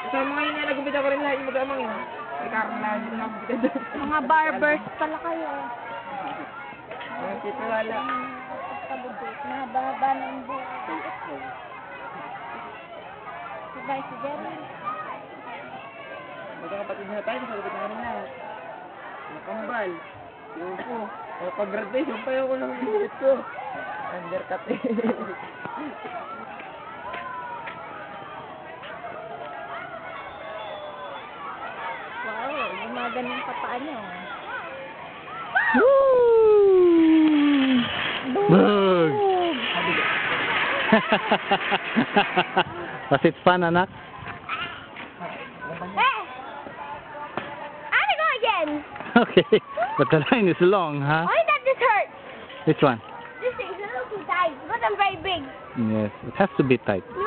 Sa mga yun na nagupit ako rin lahat yung mag-amang yun. May karang lahat yung nagupit doon. Mga barbers pala kayo. Tito wala. Mahaba-haba ng buhok. Sabay si Jerry. Magkakapatid na tayo, nagupit na rin lahat. Nakambal. Yung po. Pag-graduation pa yung unang gupit ko. Undercut eh. Wow, gumaganong pa paa niyo. Woo! Bug! Was it fun, anak? Hey! I go again! Okay, but the line is long, huh? Why that this hurts? Which one? This is a little too tight, but I'm very big. Yes, it has to be tight. No,